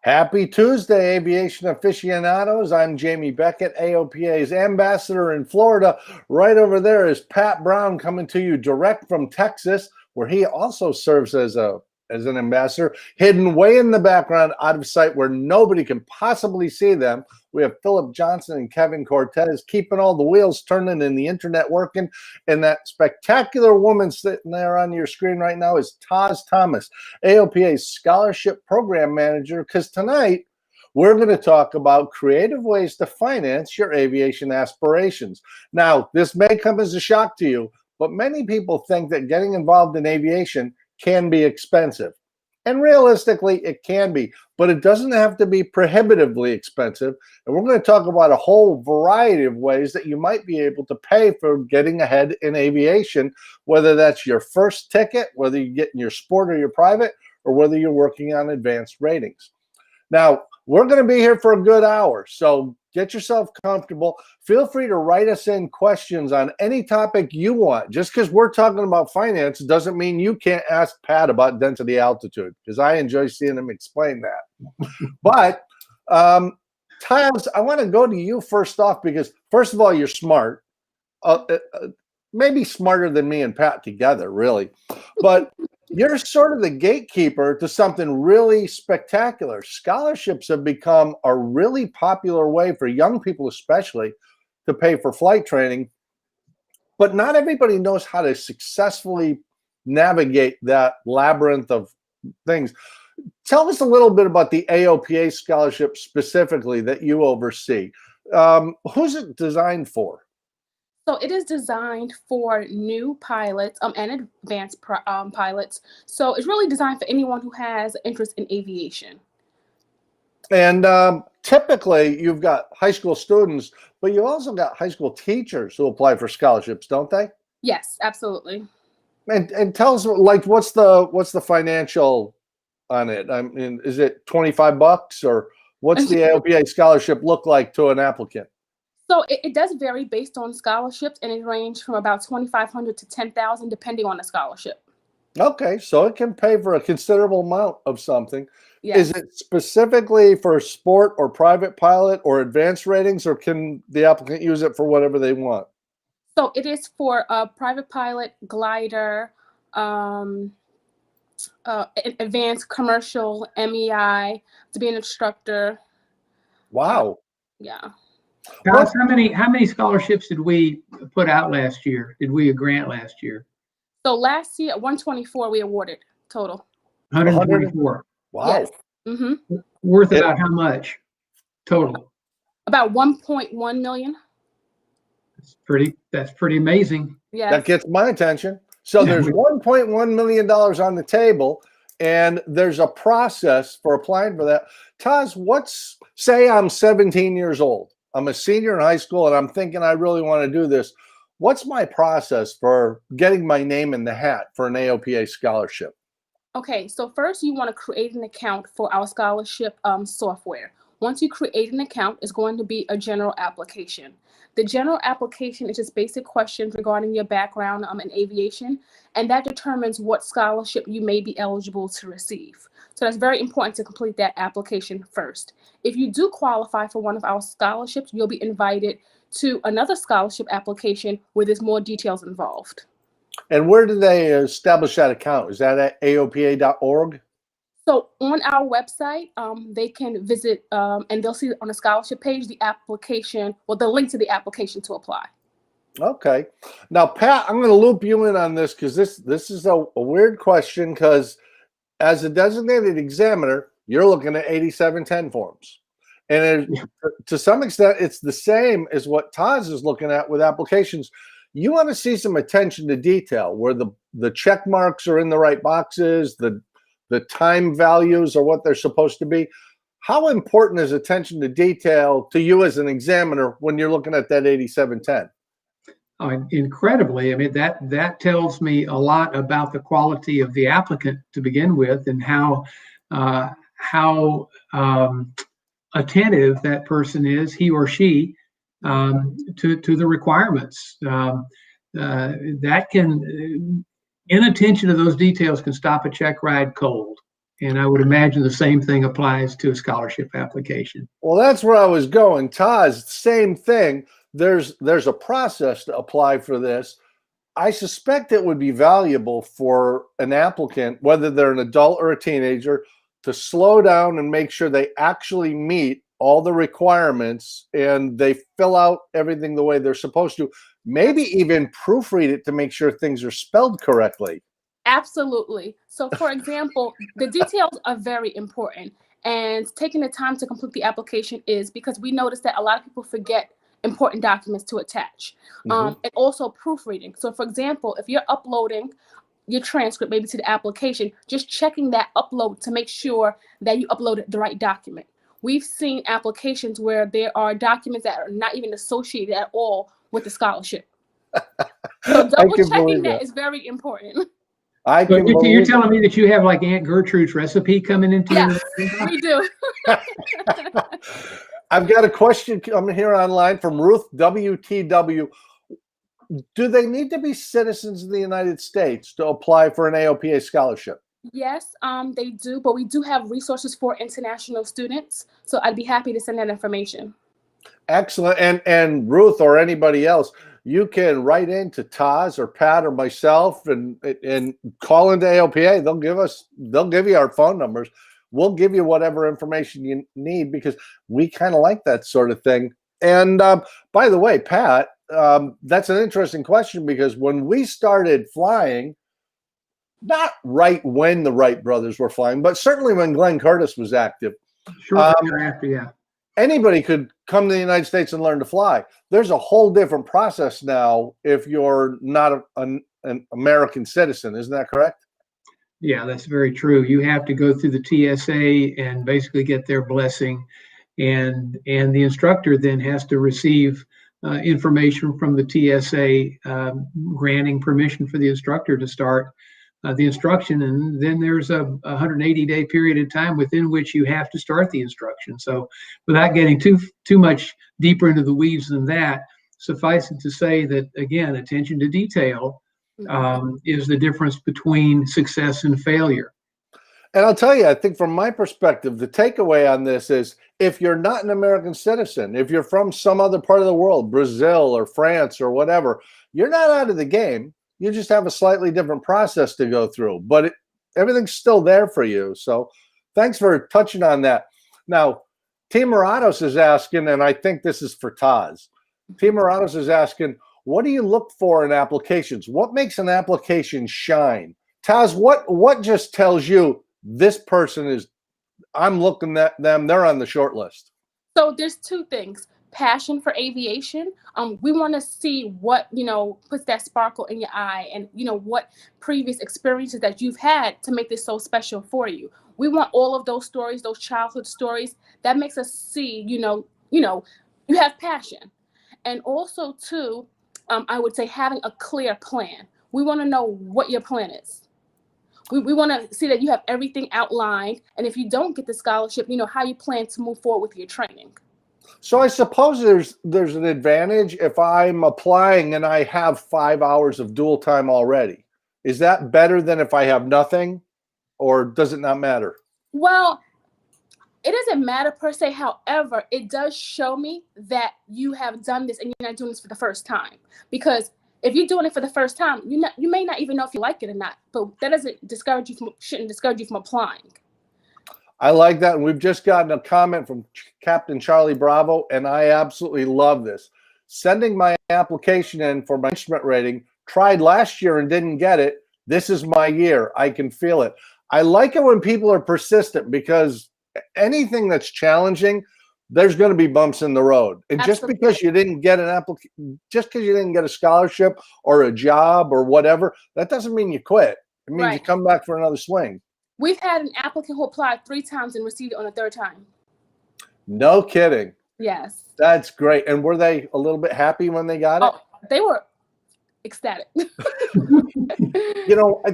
Happy Tuesday, aviation aficionados. I'm Jamie Beckett, AOPA's ambassador in Florida. Right over there is Pat Brown coming to you direct from Texas, where he also serves as an ambassador, hidden way in the background, out of sight, where nobody can possibly see them. We have Philip Johnson and Kevin Cortez keeping all the wheels turning and the internet working. And that spectacular woman sitting there on your screen right now is Taz Thomas, AOPA's Scholarship Program Manager, because tonight we're going to talk about creative ways to finance your aviation aspirations. Now, this may come as a shock to you, but many people think that getting involved in aviation can be expensive. And realistically, it can be, but it doesn't have to be prohibitively expensive. And we're going to talk about a whole variety of ways that you might be able to pay for getting ahead in aviation, whether that's your first ticket, whether you get in your sport or your private, or whether you're working on advanced ratings. Now, we're going to be here for a good hour, so get yourself comfortable. Feel free to write us in questions on any topic you want. Just because we're talking about finance doesn't mean you can't ask Pat about density altitude, because I enjoy seeing him explain that. But, Taz, I want to go to you first off, because first of all, you're smart. Maybe smarter than me and Pat together, really. But you're sort of the gatekeeper to something really spectacular. Scholarships have become a really popular way for young people, especially, to pay for flight training. But not everybody knows how to successfully navigate that labyrinth of things. Tell us a little bit about the AOPA scholarship specifically that you oversee. Who's it designed for? So it is designed for new pilots and advanced pilots. So it's really designed for anyone who has interest in aviation. And typically you've got high school students, but you also got high school teachers who apply for scholarships, don't they? Yes, absolutely. And tell us, like, what's the financial on it? I mean, is it $25 or what's the AOPA scholarship look like to an applicant? So it does vary based on scholarships, and it ranges from about $2,500 to $10,000, depending on the scholarship. Okay, so it can pay for a considerable amount of something. Yes. Is it specifically for sport or private pilot or advanced ratings, or can the applicant use it for whatever they want? So it is for a private pilot, glider, advanced commercial, MEI, to be an instructor. Wow. Yeah. Guys, how many scholarships did we put out last year? Did we grant last year? So last year, 124 we awarded total. 124. Wow. Yes. Mm-hmm. Worth about how much total? About 1.1 million. That's pretty amazing. Yeah. That gets my attention. So there's $1.1 million on the table, and there's a process for applying for that. Taz, say I'm 17 years old. I'm a senior in high school, and I'm thinking I really want to do this. What's my process for getting my name in the hat for an AOPA scholarship? Okay, so first you want to create an account for our scholarship software. Once you create an account, it's going to be a general application. The general application is just basic questions regarding your background in aviation, and that determines what scholarship you may be eligible to receive. So that's very important to complete that application first. If you do qualify for one of our scholarships, you'll be invited to another scholarship application where there's more details involved. And where do they establish that account? Is that at aopa.org? So on our website, they can visit and they'll see on the scholarship page the application, or the link to the application to apply. Okay. Now, Pat, I'm going to loop you in on this because this is a weird question, because as a designated examiner, you're looking at 8710 forms. And to some extent, it's the same as what Taz is looking at with applications. You want to see some attention to detail, where the check marks are in the right boxes, the time values are what they're supposed to be. How important is attention to detail to you as an examiner when you're looking at that 8710? Oh, incredibly. I mean, that tells me a lot about the quality of the applicant to begin with, and how attentive that person is, he or she, to the requirements. That can, inattention to those details can stop a check ride cold. And I would imagine the same thing applies to a scholarship application. Well, that's where I was going. Taz, same thing. There's a process to apply for this. I suspect it would be valuable for an applicant, whether they're an adult or a teenager, to slow down and make sure they actually meet all the requirements and they fill out everything the way they're supposed to. Maybe even proofread it to make sure things are spelled correctly. Absolutely. So, for example, the details are very important, and taking the time to complete the application is because we notice that a lot of people forget important documents to attach, and also proofreading. So, for example, if you're uploading your transcript maybe to the application, just checking that upload to make sure that you uploaded the right document. We've seen applications where there are documents that are not even associated at all with the scholarship. So double checking that is very important. So you're telling me that you have like Aunt Gertrude's recipe coming into Yes, we do. I've got a question coming here online from Ruth WTW. Do they need to be citizens of the United States to apply for an AOPA scholarship? Yes, they do, but we do have resources for international students. So I'd be happy to send that information. Excellent. And Ruth or anybody else, you can write into Taz or Pat or myself and call into AOPA. They'll give you our phone numbers. We'll give you whatever information you need because we kind of like that sort of thing. And by the way, Pat, that's an interesting question because when we started flying, not right when the Wright brothers were flying, but certainly when Glenn Curtis was active. Shortly after, yeah. Anybody could come to the United States and learn to fly. There's a whole different process now if you're not an American citizen. Isn't that correct? Yeah, that's very true. You have to go through the TSA and basically get their blessing. And the instructor then has to receive information from the TSA granting permission for the instructor to start the instruction, and then there's a 180-day period of time within which you have to start the instruction. So without getting too much deeper into the weeds than that, suffice it to say that, again, attention to detail is the difference between success and failure. And I'll tell you, I think from my perspective, the takeaway on this is if you're not an American citizen, if you're from some other part of the world, Brazil or France or whatever, you're not out of the game. You just have a slightly different process to go through, but everything's still there for you. So thanks for touching on that. Now, T. Morados is asking, and I think this is for Taz. T. Morados is asking, what do you look for in applications? What makes an application shine? Taz, what just tells you this person is, I'm looking at them, they're on the short list? So there's two things. Passion for aviation. We want to see what, puts that sparkle in your eye and, what previous experiences that you've had to make this so special for you. We want all of those stories, those childhood stories. That makes us see, you have passion. And also, too, I would say having a clear plan. We want to know what your plan is. We want to see that you have everything outlined. And if you don't get the scholarship, how you plan to move forward with your training. So I suppose there's an advantage if I'm applying and I have 5 hours of dual time already. Is that better than if I have nothing, or does it not matter? Well, it doesn't matter per se. However, it does show me that you have done this and you're not doing this for the first time. Because if you're doing it for the first time, you may not even know if you like it or not. But that shouldn't discourage you from applying. I like that. And we've just gotten a comment from Captain Charlie Bravo, and I absolutely love this. Sending my application in for my instrument rating, tried last year and didn't get it. This is my year. I can feel it. I like it when people are persistent because anything that's challenging, there's going to be bumps in the road. And Absolutely. Just because you didn't get just because you didn't get a scholarship or a job or whatever, that doesn't mean you quit. It means you come back for another swing. We've had an applicant who applied 3 times and received it on the 3rd time. No kidding. Yes. That's great. And were they a little bit happy when they got it? Oh, they were ecstatic. I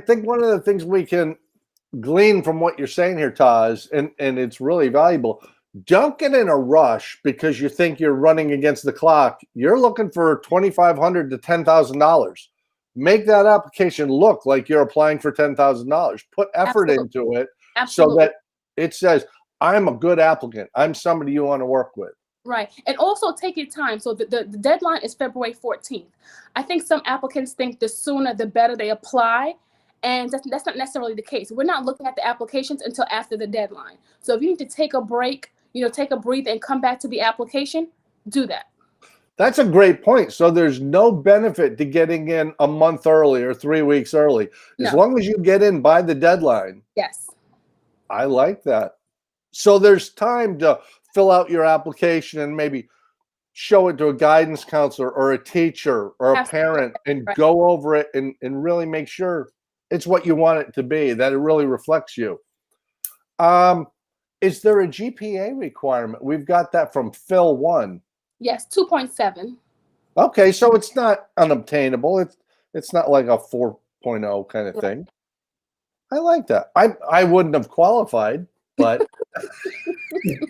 think one of the things we can glean from what you're saying here, Taz, and it's really valuable, don't get in a rush because you think you're running against the clock. You're looking for $2,500 to $10,000. Make that application look like you're applying for $10,000. Put effort into it so Absolutely. that it says, I'm a good applicant. I'm somebody you want to work with. Right. And also take your time. So the deadline is February 14th. I think some applicants think the sooner the better they apply. And that's not necessarily the case. We're not looking at the applications until after the deadline. So if you need to take a break, take a breather and come back to the application, do that. That's a great point. So there's no benefit to getting in a month early or 3 weeks early. As No. long as you get in by the deadline. Yes. I like that. So there's time to fill out your application and maybe show it to a guidance counselor or a teacher or a Absolutely. parent and Right. go over it and really make sure it's what you want it to be, that it really reflects you. Is there a GPA requirement? We've got that from Phil 1. Yes, 2.7. Okay, so it's not unobtainable. It's not like a 4.0 kind of thing. I like that. I wouldn't have qualified, but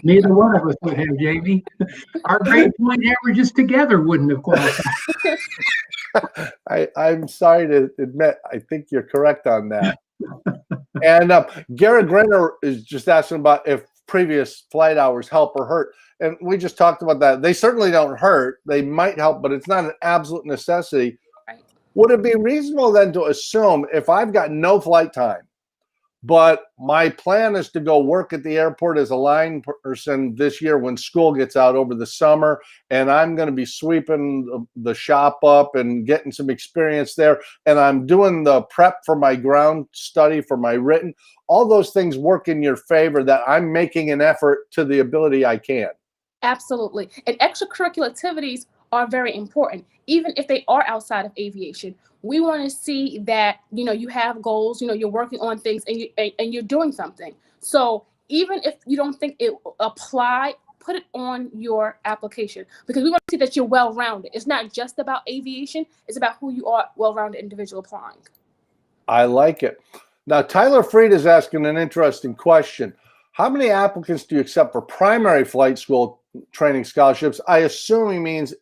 Neither one of us would have, Jamie. Our grade point averages together wouldn't have qualified. I'm sorry to admit, I think you're correct on that. And Garrett Grenner is just asking about if previous flight hours help or hurt. And we just talked about that. They certainly don't hurt. They might help, but it's not an absolute necessity. Right. Would it be reasonable then to assume if I've got no flight time, but my plan is to go work at the airport as a line person this year when school gets out over the summer, and I'm going to be sweeping the shop up and getting some experience there, and I'm doing the prep for my ground study for my written, all those things work in your favor that I'm making an effort to the ability I can. Absolutely. And extracurricular activities are very important, even if they are outside of aviation. We want to see that, you have goals, you're working on things and you're doing something. So even if you don't think it will apply, put it on your application, because we want to see that you're well-rounded. It's not just about aviation. It's about who you are, well-rounded individual applying. I like it. Now, Tyler Freed is asking an interesting question. How many applicants do you accept for primary flight school training scholarships? I assume he means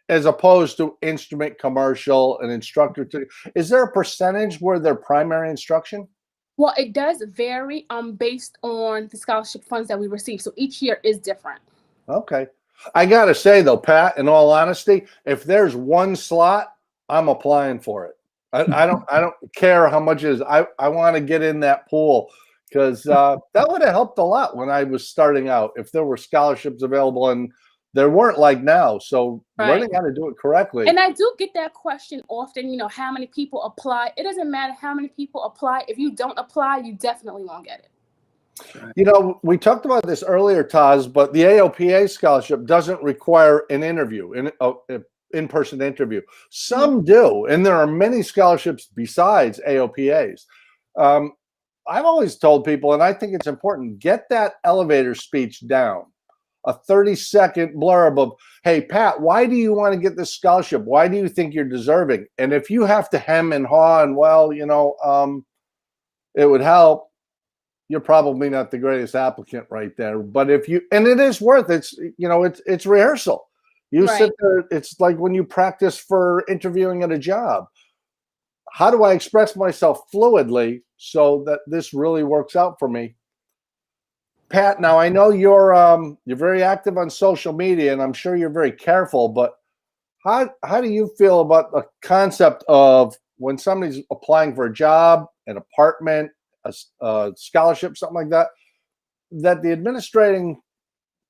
as opposed to instrument, commercial, and instructor. Is there a percentage where they're primary instruction? Well, it does vary based on the scholarship funds that we receive. So each year is different. Okay. I got to say, though, Pat, in all honesty, if there's one slot, I'm applying for it. I don't care how much it is. I want to get in that pool because that would have helped a lot when I was starting out. If there were scholarships available, and there weren't like now. So learning how to do it correctly. And I do get that question often, how many people apply. It doesn't matter how many people apply. If you don't apply, you definitely won't get it. We talked about this earlier, Taz, but the AOPA scholarship doesn't require an interview, an in-person interview. Some do, and there are many scholarships besides AOPAs. I've always told people, and I think it's important, get that elevator speech down. A 30-second blurb of, hey, Pat, why do you want to get this scholarship? Why do you think you're deserving? And if you have to hem and haw and, it would help, you're probably not the greatest applicant right there. But if you, and it is worth it, it's rehearsal. You sit there, it's like when you practice for interviewing at a job. How do I express myself fluidly so that this really works out for me? Pat, now I know you're very active on social media, and I'm sure you're very careful, but how do you feel about the concept of when somebody's applying for a job, an apartment, a scholarship, something like that, that the administrating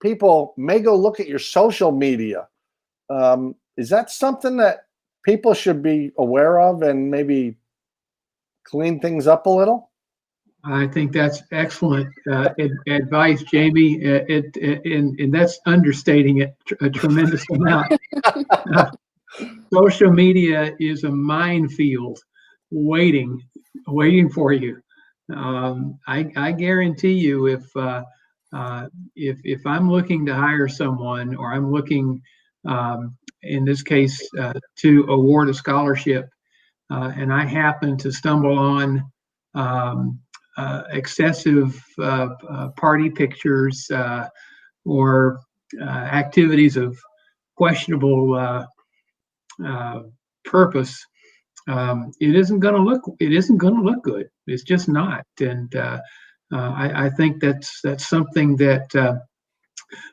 people may go look at your social media? Is that something that people should be aware of and maybe clean things up a little? I think that's excellent advice, Jamie. And that's understating it a tremendous amount. Social media is a minefield waiting for you. I guarantee you, if I'm looking to hire someone, or I'm looking, in this case, to award a scholarship, and I happen to stumble on excessive party pictures or activities of questionable purpose, it isn't going to look good. It's just not. And I think that's something that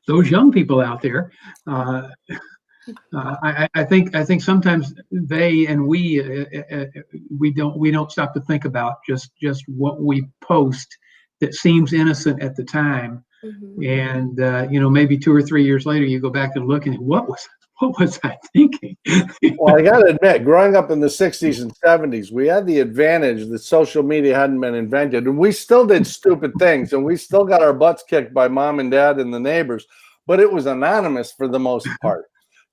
those young people out there. I think sometimes they and we don't stop to think about just what we post that seems innocent at the time, and maybe 2 or 3 years later you go back and look and what was I thinking? Well, I got to admit, growing up in the 60s and 70s, we had the advantage that social media hadn't been invented, and we still did stupid things, and we still got our butts kicked by mom and dad and the neighbors, but it was anonymous for the most part.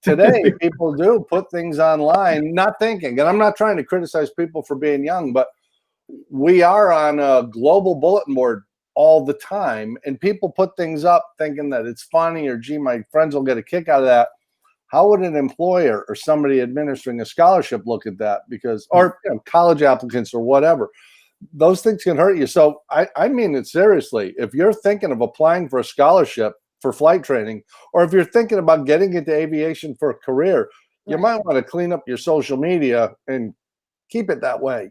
Today, people do put things online not thinking, and I'm not trying to criticize people for being young, but we are on a global bulletin board all the time, and people put things up thinking that it's funny or, gee, my friends will get a kick out of that. How would an employer or somebody administering a scholarship look at that? Because, or college applicants or whatever, those things can hurt you. So I mean it seriously. If you're thinking of applying for a scholarship for flight training, or if you're thinking about getting into aviation for a career, you might want to clean up your social media and keep it that way.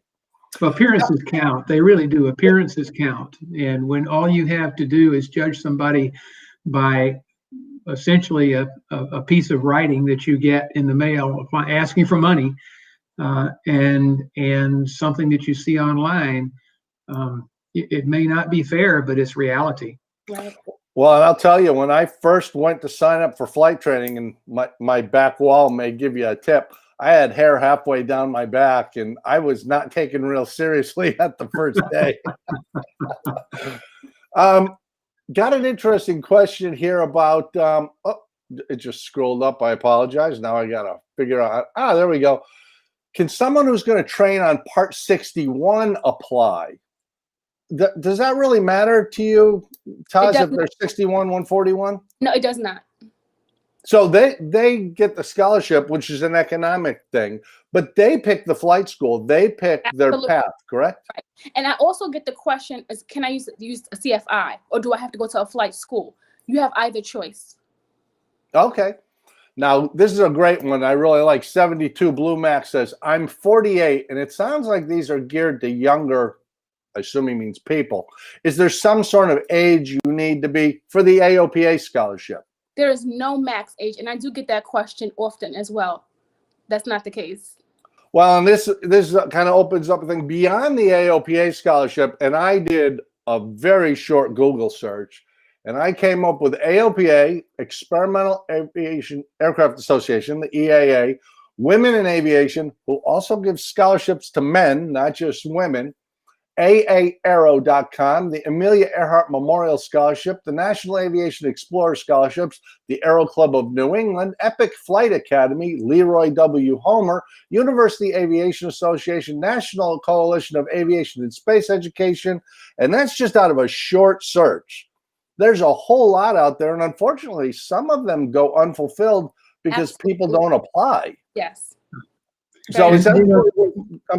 Well, appearances count. They really do. Appearances count. And when all you have to do is judge somebody by essentially a piece of writing that you get in the mail asking for money, and something that you see online, it may not be fair, but it's reality. Right. Well, and I'll tell you, when I first went to sign up for flight training, and my back wall may give you a tip, I had hair halfway down my back, and I was not taken real seriously at the first day. Got an interesting question here about, oh, it just scrolled up. I apologize. Now I got to figure out. There we go. Can someone who's going to train on Part 61 apply? Does that really matter to you, Taz, if they're 61, 141? No, it does not. So they get the scholarship, which is an economic thing, but they pick the flight school. They pick their path, correct? Right. And I also get the question is, can I use a CFI, or do I have to go to a flight school? You have either choice. Okay. Now, this is a great one. I really like 72 Blue Max says, I'm 48, and it sounds like these are geared to younger, I assume he means people. Is there some sort of age you need to be for the AOPA scholarship? There is no max age, and I do get that question often as well. That's not the case. Well, and this kind of opens up a thing beyond the AOPA scholarship, and I did a very short Google search, and I came up with AOPA, Experimental Aviation Aircraft Association, the EAA, Women in Aviation, who also gives scholarships to men, not just women, AAAero.com, the Amelia Earhart Memorial Scholarship, the National Aviation Explorer Scholarships, the Aero Club of New England, Epic Flight Academy, Leroy W. Homer, University Aviation Association, National Coalition of Aviation and Space Education, and that's just out of a short search. There's a whole lot out there, and unfortunately, some of them go unfulfilled because people don't apply. Yes. So I'm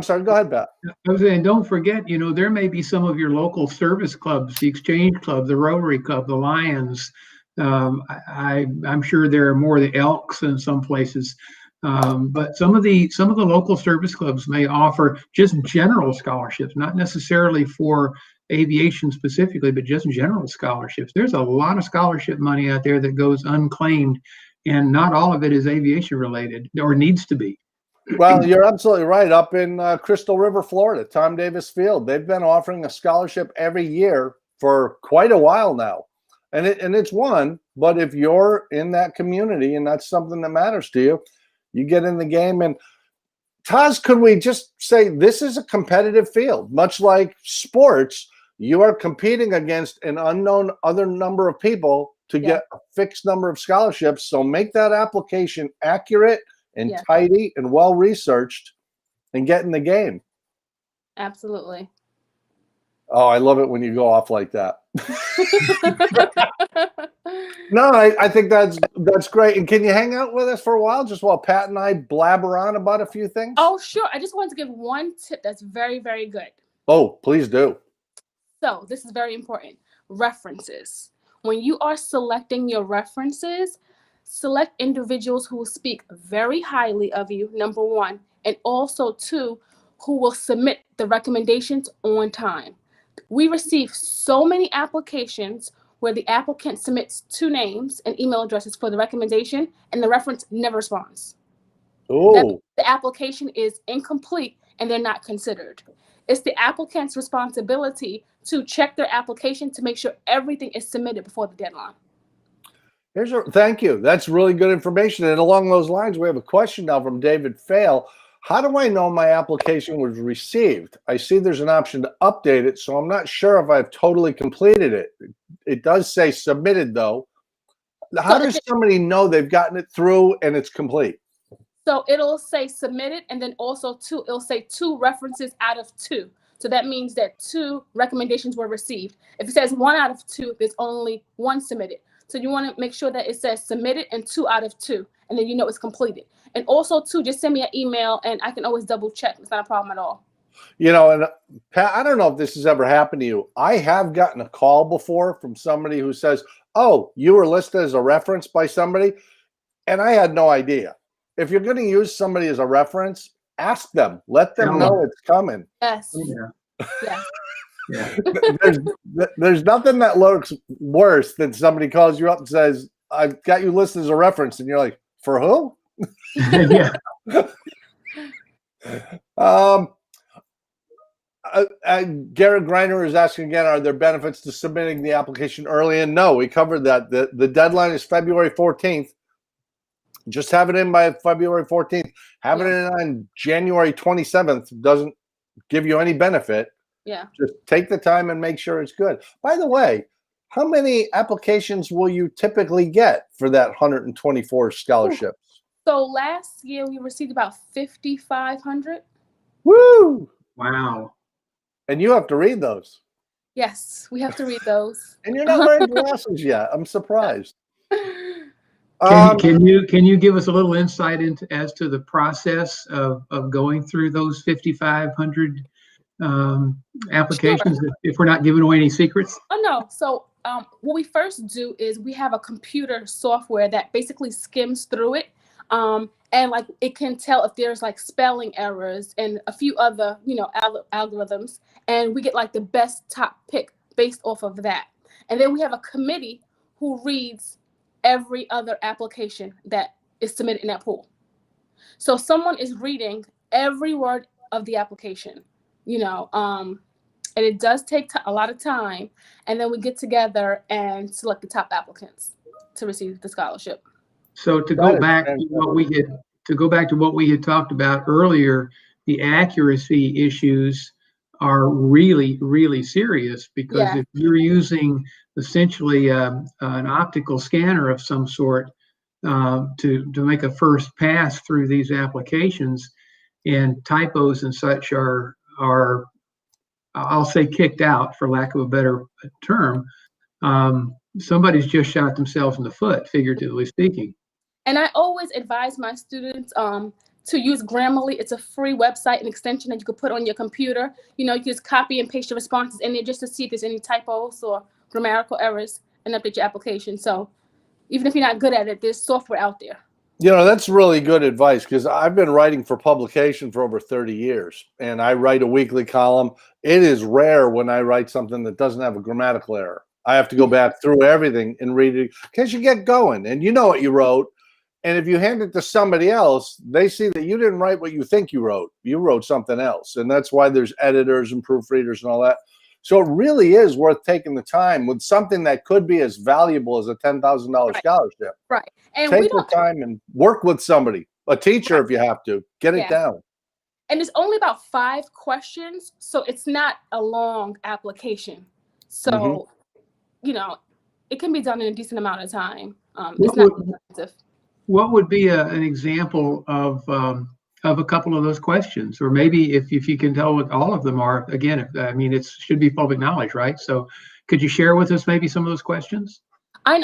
sorry, go ahead, Pat. I was saying, don't forget, there may be some of your local service clubs, the Exchange Club, the Rotary Club, the Lions. I'm sure there are more the Elks in some places. But some of the local service clubs may offer just general scholarships, not necessarily for aviation specifically, but just general scholarships. There's a lot of scholarship money out there that goes unclaimed, and not all of it is aviation related or needs to be. Well, you're absolutely right. Up in Crystal River, Florida, Tom Davis Field, they've been offering a scholarship every year for quite a while now. And it's one, but if you're in that community and that's something that matters to you, you get in the game. And Taz, could we just say this is a competitive field? Much like sports, you are competing against an unknown other number of people to get a fixed number of scholarships. So make that application accurate and tidy and well researched, and get in the game. Absolutely. Oh, I love it when you go off like that. No, I think that's great. And can you hang out with us for a while, just while Pat and I blabber on about a few things? Oh, sure. I just wanted to give one tip that's very, very good. Oh, please do. So this is very important. References. When you are selecting your references, select individuals who will speak very highly of you, number one, and also two, who will submit the recommendations on time. We receive so many applications where the applicant submits 2 names and email addresses for the recommendation, and the reference never responds. That the application is incomplete and they're not considered. It's the applicant's responsibility to check their application to make sure everything is submitted before the deadline. Thank you. That's really good information. And along those lines, we have a question now from David Fail. How do I know my application was received? I see there's an option to update it, so I'm not sure if I've totally completed it. It does say submitted, though. How does somebody know they've gotten it through and it's complete? So it'll say submitted, and then also it'll say 2 references out of 2. So that means that 2 recommendations were received. If it says 1 out of 2, there's only 1 submitted. So you want to make sure that it says submitted and 2 out of 2, and then you know it's completed. And also, too, just send me an email, and I can always double check. It's not a problem at all. You know, and Pat, I don't know if this has ever happened to you. I have gotten a call before from somebody who says, oh, you were listed as a reference by somebody, and I had no idea. If you're going to use somebody as a reference, ask them. Let them know it's coming. Yes. Yeah. Yes. Yeah. There's nothing that looks worse than somebody calls you up and says, I've got you listed as a reference, and you're like, for who? Yeah. Garrett Greiner is asking again, are there benefits to submitting the application early? And no, we covered that. The deadline is February 14th. Just have it in by February 14th. Having it in on January 27th doesn't give you any benefit. Yeah. Just take the time and make sure it's good. By the way, how many applications will you typically get for that 124 scholarships? So last year we received about 5,500. Woo! Wow. And you have to read those. Yes, we have to read those. And you're not wearing glasses yet. I'm surprised. Can you give us a little insight as to the process of going through those 5,500 applications? Sure. If we're not giving away any secrets. Oh no. So what we first do is we have a computer software that basically skims through it. And like it can tell if there's like spelling errors and a few other, algorithms, and we get like the best top pick based off of that. And then we have a committee who reads every other application that is submitted in that pool. So someone is reading every word of the application, and it does take a lot of time. And then we get together and select the top applicants to receive the scholarship. So to go back to what we had talked about earlier, the accuracy issues are really, really serious, because if you're using essentially an optical scanner of some sort to make a first pass through these applications, and typos and such are I'll say kicked out, for lack of a better term, somebody's just shot themselves in the foot, figuratively speaking. And I always advise my students to use Grammarly. It's a free website and extension that you could put on your computer. You can just copy and paste your responses in there just to see if there's any typos or grammatical errors and update your application. So even if you're not good at it, there's software out there. That's really good advice, because I've been writing for publication for over 30 years, and I write a weekly column. It is rare when I write something that doesn't have a grammatical error. I have to go back through everything and read it, because you get going and you know what you wrote. And if you hand it to somebody else, they see that you didn't write what you think you wrote. You wrote something else. And that's why there's editors and proofreaders and all that. So it really is worth taking the time with something that could be as valuable as a $10,000 scholarship. Right. And take the time and work with somebody, a teacher if you have to. Get it down. And it's only about 5 questions, so it's not a long application. So, it can be done in a decent amount of time. It's not expensive. What would be an example of a couple of those questions? Or maybe if you can tell what all of them are, again, it should be public knowledge, right? So could you share with us maybe some of those questions?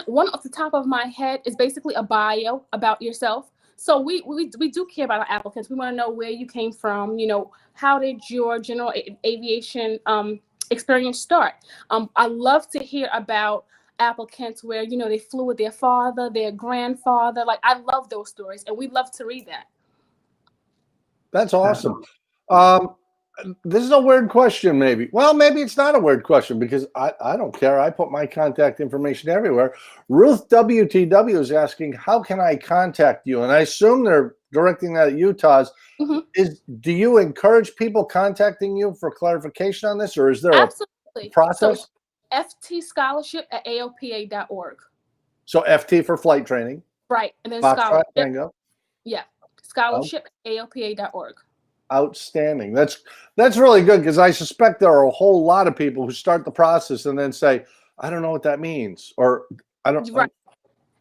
One off the top of my head is basically a bio about yourself. So we do care about our applicants. We want to know where you came from. How did your general aviation experience start? I love to hear about applicants where they flew with their father, their grandfather. Like, I love those stories, and we love to read that. That's awesome. This is a weird question, maybe. Well, maybe it's not a weird question because I don't care. I put my contact information everywhere. Ruth WTW is asking, how can I contact you? And I assume they're directing that at Utah's. Mhm. Do you encourage people contacting you for clarification on this, or is there Absolutely. a process? So ftscholarship@aopa.org. So FT for flight training. Right. And then Foxtrot scholarship. Tango. Yeah. Oh, Scholarship@aopa.org. outstanding. That's really good because I suspect there are a whole lot of people who start the process and then say, I don't know what that means, or I don't. Right.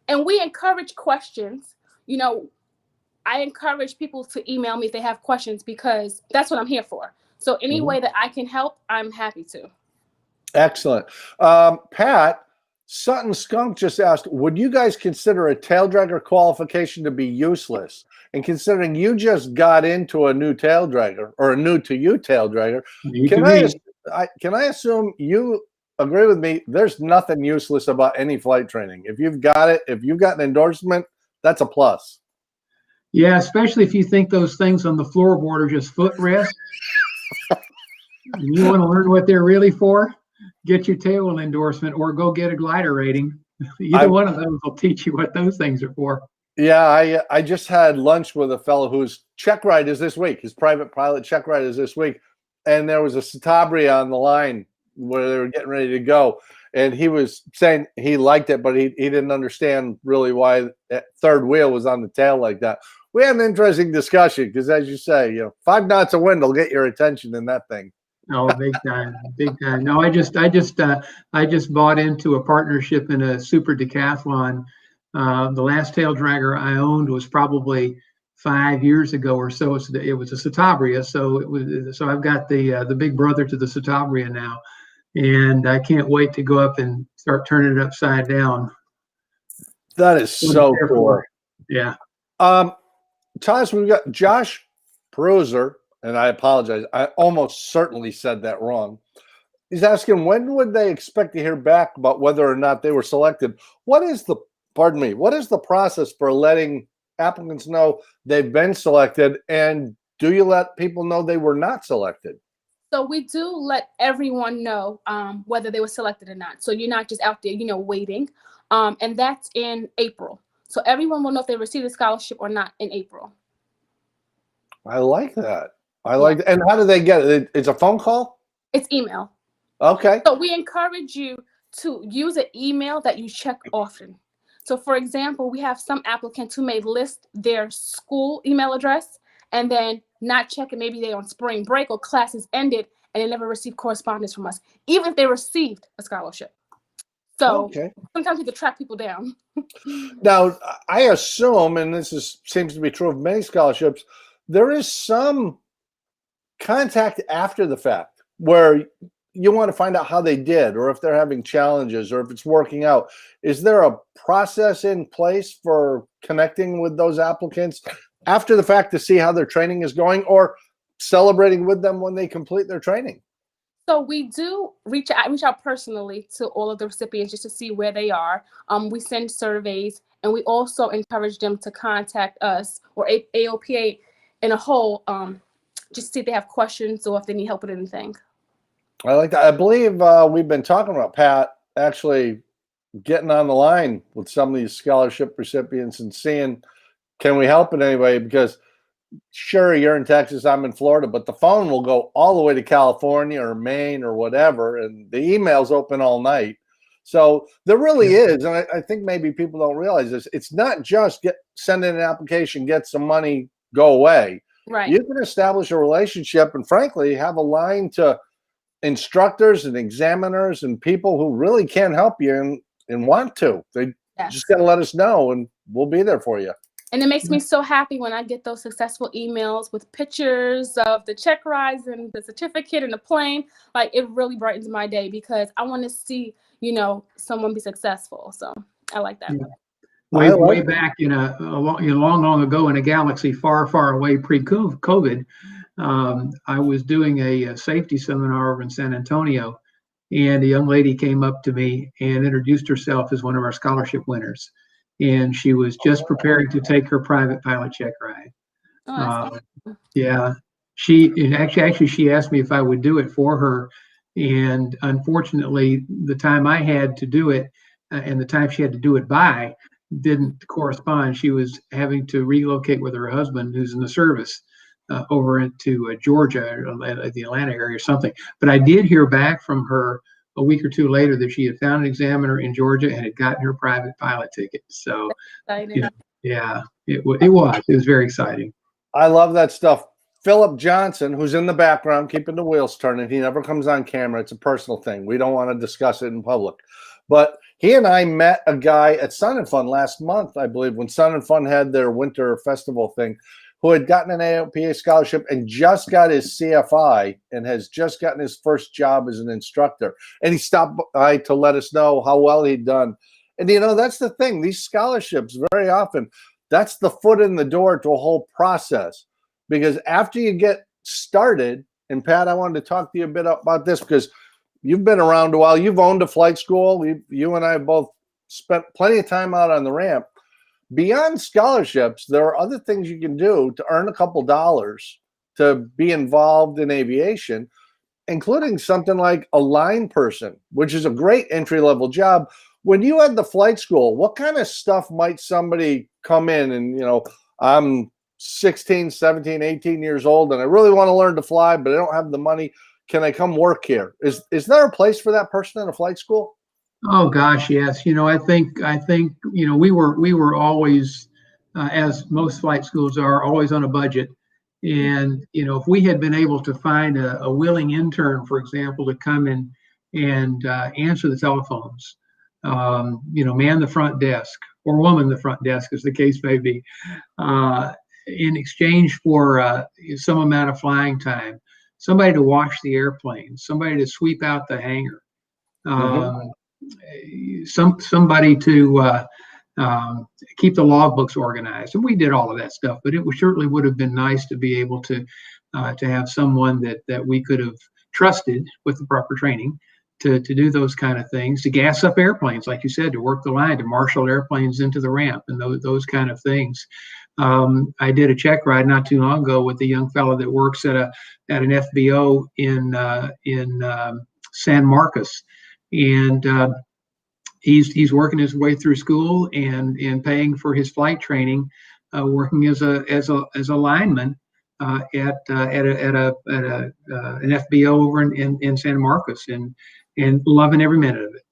And we encourage questions. You know, I encourage people to email me if they have questions because that's what I'm here for. So any way that I can help, I'm happy to. Excellent. Pat, Sutton Skunk just asked, would you guys consider a tail dragger qualification to be useless? And considering you just got into a new tail dragger or a new to you tail dragger, can I assume you agree with me? There's nothing useless about any flight training. If you've got it, if you've got an endorsement, that's a plus. Yeah, especially if you think those things on the floorboard are just footrests and you want to learn what they're really for, get your tail wheel endorsement or go get a glider rating. Either one of those will teach you what those things are for. Yeah, I just had lunch with a fellow whose check ride is this week. His private pilot check ride is this week. And there was a Citabria on the line where they were getting ready to go. And he was saying he liked it, but he didn't understand really why that third wheel was on the tail like that. We had an interesting discussion because, as you say, 5 knots of wind will get your attention in that thing. Oh, big time, big time. No, I just bought into a partnership in a super decathlon. The last tail dragger I owned was probably 5 years ago or so. It was a Citabria, so I've got the big brother to the Citabria now, and I can't wait to go up and start turning it upside down. That is so cool. Yeah. Tosh, we've got Josh Peruser, and I apologize. I almost certainly said that wrong. He's asking, when would they expect to hear back about whether or not they were selected? What is the process for letting applicants know they've been selected, and do you let people know they were not selected? So we do let everyone know whether they were selected or not. So you're not just out there, waiting. And that's in April. So everyone will know if they received a scholarship or not in April. I like that. And how do they get it? It's a phone call? It's email. Okay. So we encourage you to use an email that you check often. So for example, we have some applicants who may list their school email address and then not check it. Maybe they're on spring break or classes ended and they never received correspondence from us, even if they received a scholarship. So sometimes we can track people down. Now, I assume, and this seems to be true of many scholarships, there is some contact after the fact where you want to find out how they did, or if they're having challenges, or if it's working out. Is there a process in place for connecting with those applicants after the fact to see how their training is going, or celebrating with them when they complete their training? So we do reach out personally to all of the recipients just to see where they are. We send surveys, and we also encourage them to contact us or AOPA in a whole, just to see if they have questions or if they need help with anything. I like that. I believe we've been talking about Pat actually getting on the line with some of these scholarship recipients and seeing, can we help in any way? Because sure, you're in Texas, I'm in Florida, but the phone will go all the way to California or Maine or whatever, and the email's open all night. So there really is, and I think maybe people don't realize this. It's not just send in an application, get some money, go away. Right. You can establish a relationship and, frankly, have a line to instructors and examiners and people who really can help you and want to. They just got to let us know, and we'll be there for you. And it makes me so happy when I get those successful emails with pictures of the check rides and the certificate and the plane. Like, it really brightens my day because I want to see, someone be successful. So I like that. Yeah. Way back long ago in a galaxy far, far away pre-COVID, I was doing a safety seminar over in San Antonio, and a young lady came up to me and introduced herself as one of our scholarship winners. And she was just preparing to take her private pilot check ride. Oh, yeah. Actually, she asked me if I would do it for her, and unfortunately, the time I had to do it and the time she had to do it by didn't correspond. She was having to relocate with her husband, who's in the service, over into Georgia, or the Atlanta area or something. But I did hear back from her a week or two later that she had found an examiner in Georgia and had gotten her private pilot ticket. So, yeah, it was very exciting. I love that stuff. Philip Johnson, who's in the background, keeping the wheels turning. He never comes on camera. It's a personal thing. We don't want to discuss it in public. But he and I met a guy at Sun and Fun last month, I believe, when Sun and Fun had their winter festival thing, who had gotten an AOPA scholarship and just got his CFI and has just gotten his first job as an instructor. And he stopped by to let us know how well he'd done. And, you know, that's the thing. These scholarships, very often, that's the foot in the door to a whole process. Because after you get started, and Pat, I wanted to talk to you a bit about this because you've been around a while. You've owned a flight school. You and I both spent plenty of time out on the ramp. Beyond scholarships, there are other things you can do to earn a couple dollars to be involved in aviation, including something like a line person, which is a great entry-level job. When you had the flight school, what kind of stuff might somebody come in and, you know, I'm 16, 17, 18 years old, and I really want to learn to fly, but I don't have the money. Can I come work here? Is there a place for that person in a flight school? Oh gosh, yes. You know, I think you know we were always, as most flight schools are, always on a budget. And you know, if we had been able to find a willing intern, for example, to come in and answer the telephones, you know, man the front desk or woman the front desk, as the case may be, in exchange for some amount of flying time, somebody to wash the airplane, somebody to sweep out the hangar, somebody to keep the logbooks organized. And we did all of that stuff, but it certainly would have been nice to be able to have someone that we could have trusted with the proper training to do those kind of things, to gas up airplanes, like you said, to work the line, to marshal airplanes into the ramp, and those kind of things. I did a check ride not too long ago with a young fellow that works at an FBO in San Marcos, and he's working his way through school and paying for his flight training, working as a lineman at an FBO over in San Marcos, and loving every minute of it.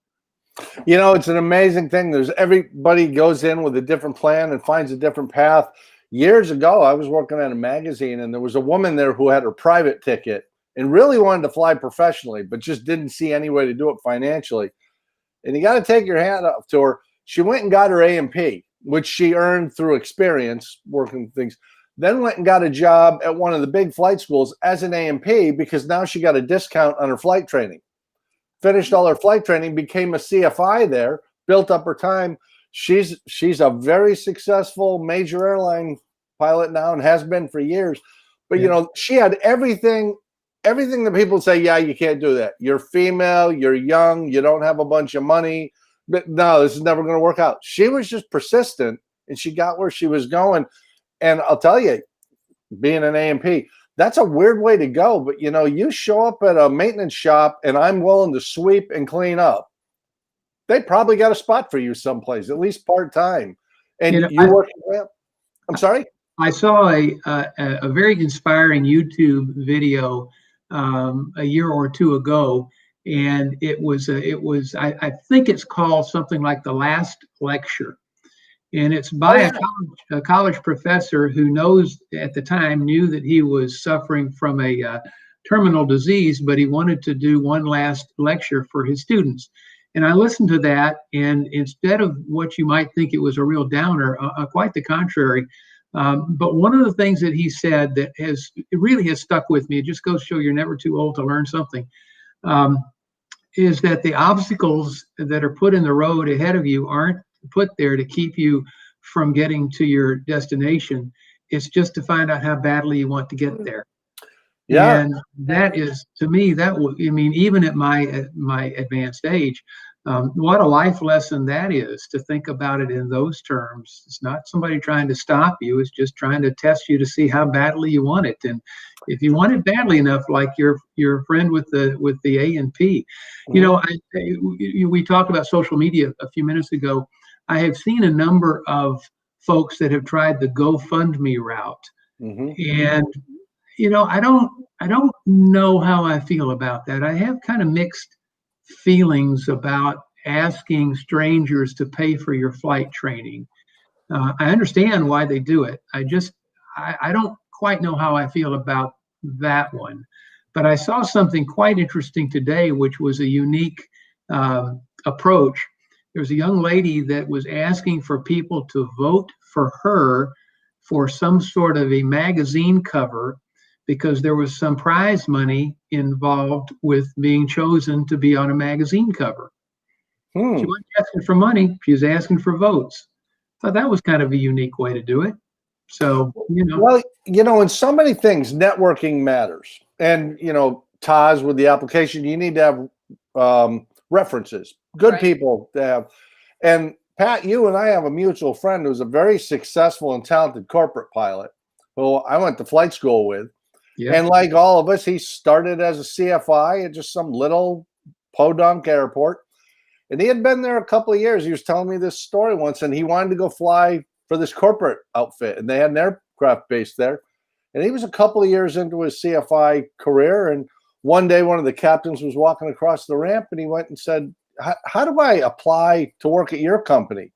You know, it's an amazing thing. Everybody goes in with a different plan and finds a different path. Years ago, I was working at a magazine, and there was a woman there who had her private ticket and really wanted to fly professionally, but just didn't see any way to do it financially. And you got to take your hat off to her. She went and got her A&P, which she earned through experience working things. Then went and got a job at one of the big flight schools as an A&P because now she got a discount on her flight training. Finished all her flight training, became a CFI there, built up her time. She's a very successful major airline pilot now and has been for years. But, you know, she had everything that people say, yeah, you can't do that. You're female, you're young, you don't have a bunch of money. But no, this is never going to work out. She was just persistent, and she got where she was going. And I'll tell you, being an A&P, that's a weird way to go, but you know, you show up at a maintenance shop and I'm willing to sweep and clean up. They probably got a spot for you someplace, at least part-time. And you work. I'm sorry. I saw a very inspiring YouTube video a year or two ago, and it was I think it's called something like The Last Lecture. And it's by a college professor who at the time knew that he was suffering from a terminal disease, but he wanted to do one last lecture for his students. And I listened to that, and instead of what you might think it was a real downer, quite the contrary. But one of the things that he said that really has stuck with me, it just goes to show you're never too old to learn something, is that the obstacles that are put in the road ahead of you aren't put there to keep you from getting to your destination. It's just to find out how badly you want to get there. Yeah. And that is, to me, I mean, even at my advanced age, What a life lesson that is, to think about it in those terms. It's not somebody trying to stop you. It's just trying to test you to see how badly you want it. And if you want it badly enough, like your friend with the A&P, you know, we talked about social media a few minutes ago. I have seen a number of folks that have tried the GoFundMe route, and you know, I don't know how I feel about that. I have kind of mixed feelings about asking strangers to pay for your flight training. I understand why they do it. I don't quite know how I feel about that one. But I saw something quite interesting today, which was a unique approach. There was a young lady that was asking for people to vote for her for some sort of a magazine cover, because there was some prize money involved with being chosen to be on a magazine cover. She wasn't asking for money, she was asking for votes. So that was kind of a unique way to do it. So, you know. Well, you know, in so many things, networking matters. And, you know, Taz, with the application, you need to have references, good people to have. And Pat, you and I have a mutual friend who's a very successful and talented corporate pilot who I went to flight school with. Yeah. And like all of us, he started as a CFI at just some little podunk airport. And he had been there a couple of years. He was telling me this story once, and he wanted to go fly for this corporate outfit. And they had an aircraft base there. And he was a couple of years into his CFI career. And one day, one of the captains was walking across the ramp, and he went and said, how do I apply to work at your company?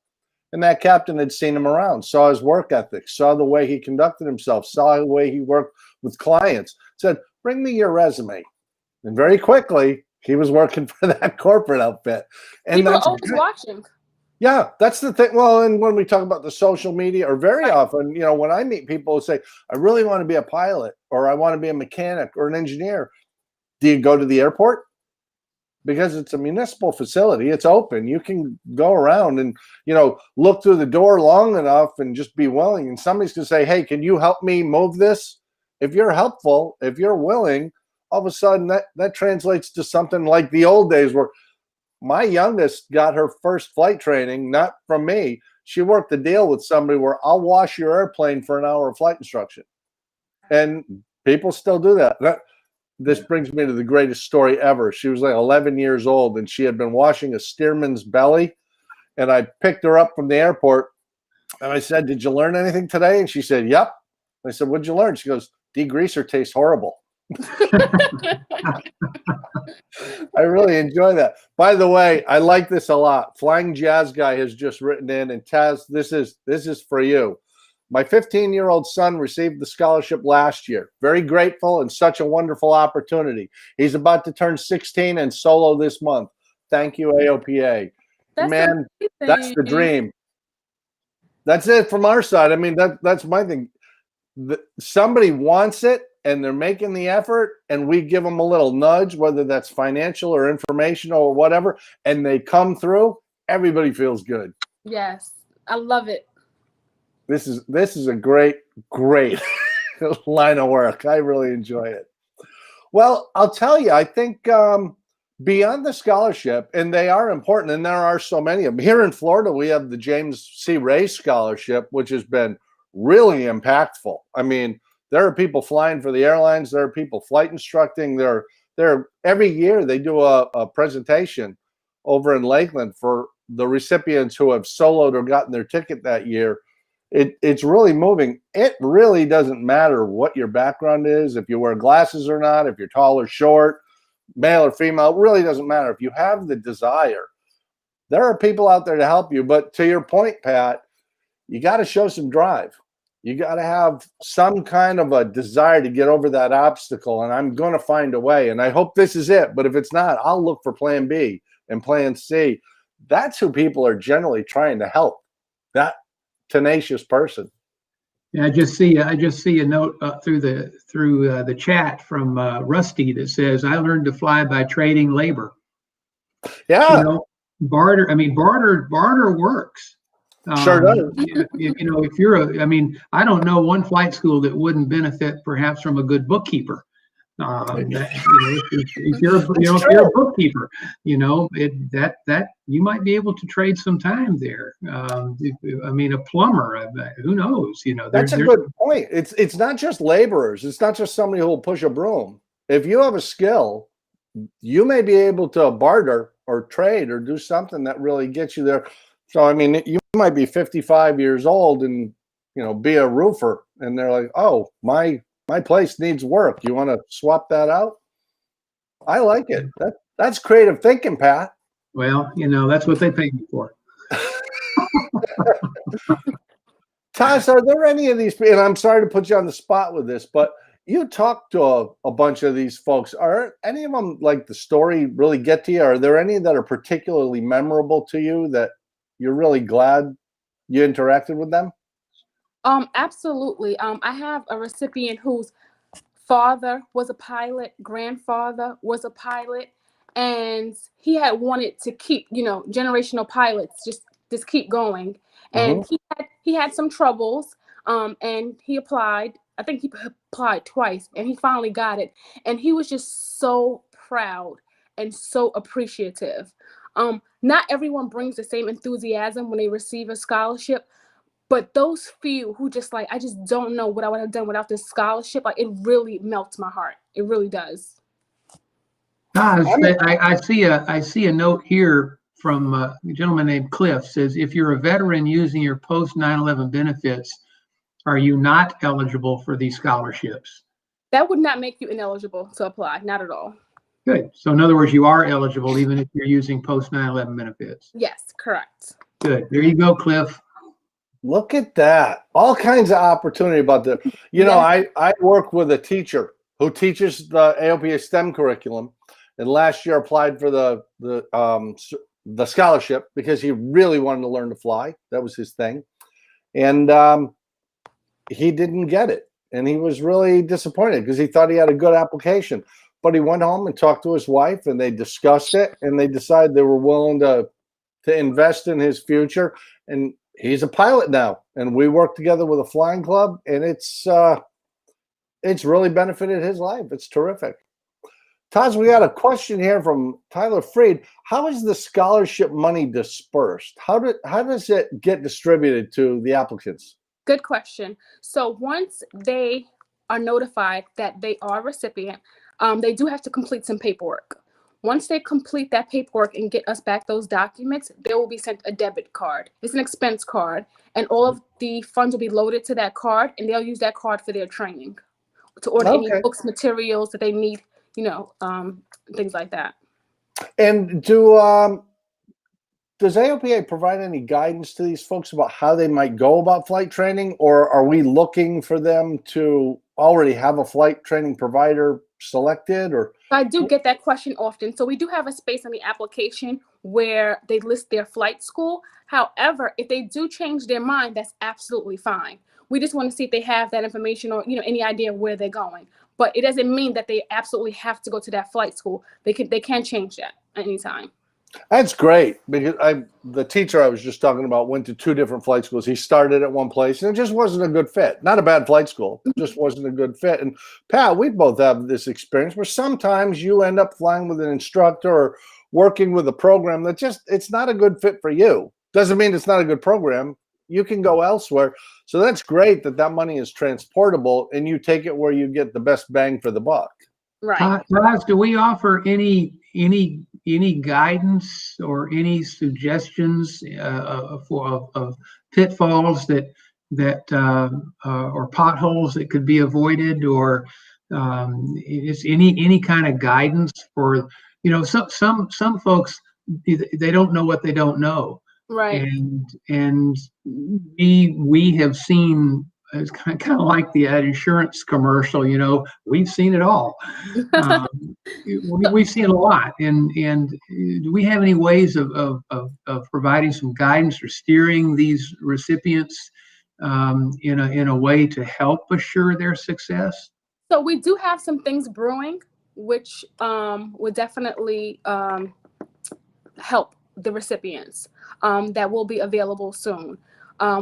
And that captain had seen him around, saw his work ethic, saw the way he conducted himself, saw the way he worked with clients, said, bring me your resume. And very quickly, he was working for that corporate outfit. And people are always watching. Yeah, that's the thing. Well, and when we talk about the social media, or very often, you know, when I meet people who say, I really want to be a pilot, or I want to be a mechanic or an engineer, do you go to the airport? Because it's a municipal facility, it's open. You can go around and, you know, look through the door long enough and just be willing. And somebody's going to say, hey, can you help me move this? If you're helpful, if you're willing, all of a sudden that translates to something like the old days where my youngest got her first flight training, not from me. She worked a deal with somebody where I'll wash your airplane for an hour of flight instruction. And people still do that. This brings me to the greatest story ever. She was like 11 years old, and she had been washing a steerman's belly. And I picked her up from the airport, and I said, did you learn anything today? And she said, yep. I said, what'd you learn? She goes, degreaser tastes horrible. I really enjoy that. By the way, I like this a lot. Flying Jazz Guy has just written in, and Taz, this is for you. My 15-year-old son received the scholarship last year. Very grateful and such a wonderful opportunity. He's about to turn 16 and solo this month. Thank you, AOPA. Man, that's the dream. That's it from our side. I mean, that's my thing. Somebody wants it, and they're making the effort, and we give them a little nudge, whether that's financial or informational or whatever, and they come through, everybody feels good. Yes, I love it. This is a great line of work. I really enjoy it. Well, I'll tell you, I think beyond the scholarship, and they are important, and there are so many of them. Here in Florida, we have the James C. Ray Scholarship, which has been really impactful. I mean, there are people flying for the airlines. There are people flight instructing. There every year they do a presentation over in Lakeland for the recipients who have soloed or gotten their ticket that year. It's really moving. It really doesn't matter what your background is, if you wear glasses or not, if you're tall or short, male or female, it really doesn't matter. If you have the desire, there are people out there to help you. But to your point, Pat, you got to show some drive. You got to have some kind of a desire to get over that obstacle, and I'm going to find a way. And I hope this is it. But if it's not, I'll look for plan B and plan C. That's who people are generally trying to help. That tenacious person. Yeah, I just see a note through the chat from Rusty that says, "I learned to fly by trading labor." Yeah, you know, barter works. Sure does. If you're I don't know one flight school that wouldn't benefit perhaps from a good bookkeeper. If you're if you're a bookkeeper, that you might be able to trade some time there. A plumber, who knows? That's a good point. It's not just laborers. It's not just somebody who will push a broom. If you have a skill, you may be able to barter or trade or do something that really gets you there. So, I mean, you might be 55 years old and, be a roofer, and they're like, oh, my place needs work. You want to swap that out? I like it. That's creative thinking, Pat. Well, that's what they pay me for. Tosh, are there any of these, and I'm sorry to put you on the spot with this, but you talked to a bunch of these folks. Are any of them, like, the story really get to you? Are there any that are particularly memorable to you that you're really glad you interacted with them? Absolutely. I have a recipient whose father was a pilot, grandfather was a pilot, and he had wanted to keep, generational pilots just keep going. And he had some troubles, and he applied. I think he applied twice, and he finally got it. And he was just so proud and so appreciative. Not everyone brings the same enthusiasm when they receive a scholarship, but those few who just like, I just don't know what I would have done without this scholarship, like, it really melts my heart. It really does. I see a note here from a gentleman named Cliff. Says, if you're a veteran using your post 9/11 benefits, are you not eligible for these scholarships? That would not make you ineligible to apply. Not at all. Good. So in other words, you are eligible even if you're using post 9/11 benefits. Yes, correct. Good. There you go, Cliff. Look at that. All kinds of opportunity about that. I work with a teacher who teaches the AOPA STEM curriculum, and last year applied for the scholarship because he really wanted to learn to fly. That was his thing. And he didn't get it. And he was really disappointed because he thought he had a good application. But he went home and talked to his wife, and they discussed it, and they decided they were willing to invest in his future. And he's a pilot now, and we work together with a flying club, and it's really benefited his life. It's terrific. Taz, we got a question here from Tyler Freed. How is the scholarship money dispersed? How does it get distributed to the applicants? Good question. So once they are notified that they are a recipient, they do have to complete some paperwork. Once they complete that paperwork and get us back those documents, they will be sent a debit card. It's an expense card, and all of the funds will be loaded to that card, and they'll use that card for their training, to order any books, materials that they need, things like that. And does AOPA provide any guidance to these folks about how they might go about flight training, or are we looking for them to already have a flight training provider selected? Or I do get that question often. So we do have a space on the application where they list their flight school. However, if they do change their mind, that's absolutely fine. We just want to see if they have that information or any idea where they're going. But it doesn't mean that they absolutely have to go to that flight school. They can change that at any time. That's great, because the teacher I was just talking about went to 2 different flight schools. He started at one place and it just wasn't a good fit. Not a bad flight school, it just wasn't a good fit. And Pat, we both have this experience where sometimes you end up flying with an instructor or working with a program that it's not a good fit for you. Doesn't mean it's not a good program. You can go elsewhere. So that's great that money is transportable and you take it where you get the best bang for the buck. Right. Roz, do we offer any guidance or any suggestions of pitfalls that or potholes that could be avoided, or is any kind of guidance for some folks, they don't know what they don't know, right? And we have seen. It's kind of like the ad insurance commercial, we've seen it all. We've seen a lot. And do we have any ways of providing some guidance or steering these recipients in a way to help assure their success? So we do have some things brewing, which would definitely help the recipients, that will be available soon.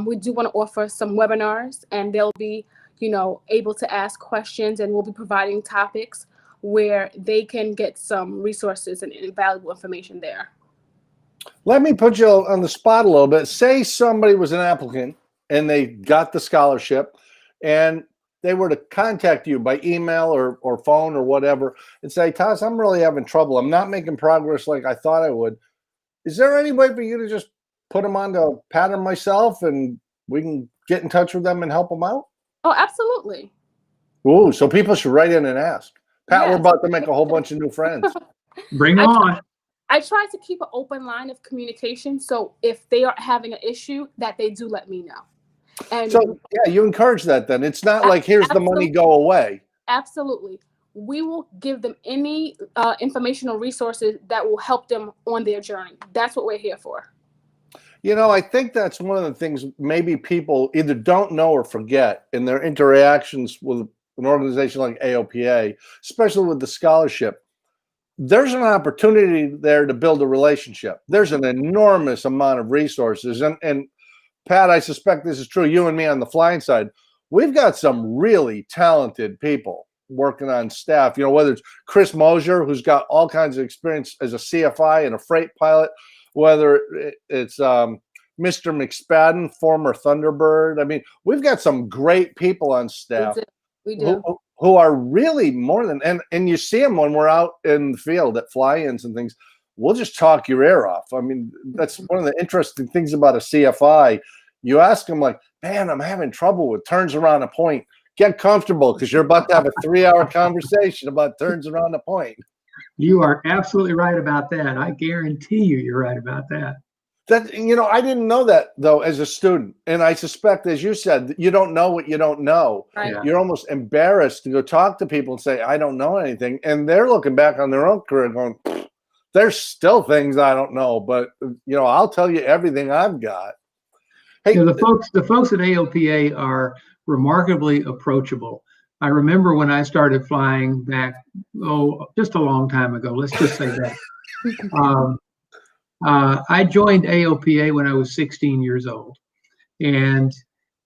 We do want to offer some webinars, and they'll be, able to ask questions, and we'll be providing topics. where they can get some resources and valuable information there. Let me put you on the spot a little bit. Say somebody was an applicant and they got the scholarship and they were to contact you by email or phone or whatever and say, Taz, I'm really having trouble. I'm not making progress like I thought I would. Is there any way for you to just put them onto a pattern myself and we can get in touch with them and help them out? Oh, absolutely. Ooh, so people should write in and ask. Pat, Yes. we're about to make a whole bunch of new friends. Bring them on. I try to keep an open line of communication. So if they are having an issue, that they do let me know. And So, yeah, you encourage that then. It's not like, here's the money, go away. Absolutely. We will give them any informational resources that will help them on their journey. That's what we're here for. You know, I think that's one of the things maybe people either don't know or forget in their interactions with an organization like AOPA, especially with the scholarship. There's an opportunity there to build a relationship. There's an enormous amount of resources. And Pat, I suspect this is true, you and me on the flying side. We've got some really talented people working on staff, you know, whether it's Chris Mosier, who's got all kinds of experience as a CFI and a freight pilot, whether it's Mr. McSpadden, former Thunderbird. I mean, we've got some great people on staff. We do. Who are really more than, and you see them when we're out in the field at fly-ins and things. We'll just talk your ear off. I mean, that's one of the interesting things about a CFI. You ask them like, man, I'm having trouble with turns around a point. Get comfortable because you're about to have a 3-hour conversation about turns around a point. You are absolutely right about that. I guarantee you're right about that. That, you know, I didn't know that though as a student, and I suspect, as you said, you don't know what you don't know. Right. Yeah. You're almost embarrassed to go talk to people and say, I don't know anything, and they're looking back on their own career going, there's still things I don't know, but you know, I'll tell you everything I've got. Hey, Yeah, the folks at AOPA are remarkably approachable. I remember when I started flying back, just a long time ago. Let's just say that. I joined AOPA when I was 16 years old. And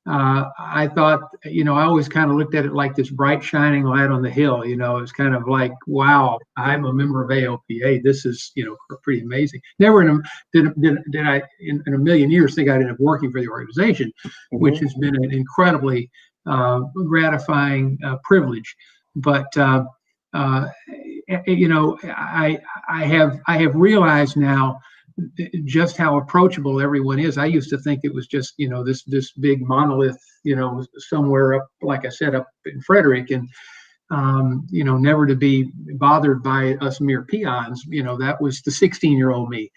I thought, you know, I always kind of looked at it like this bright shining light on the hill. You know, it's kind of like, wow, I'm a member of AOPA. This is, you know, pretty amazing. Never did I in a million years think I'd end up working for the organization, which has been an incredibly gratifying privilege. But you know, I have realized now just how approachable everyone is. I used to think it was just, you know, this big monolith, you know, somewhere up, like I said, up in Frederick, and you know, never to be bothered by us mere peons. You know, that was the 16-year-old me.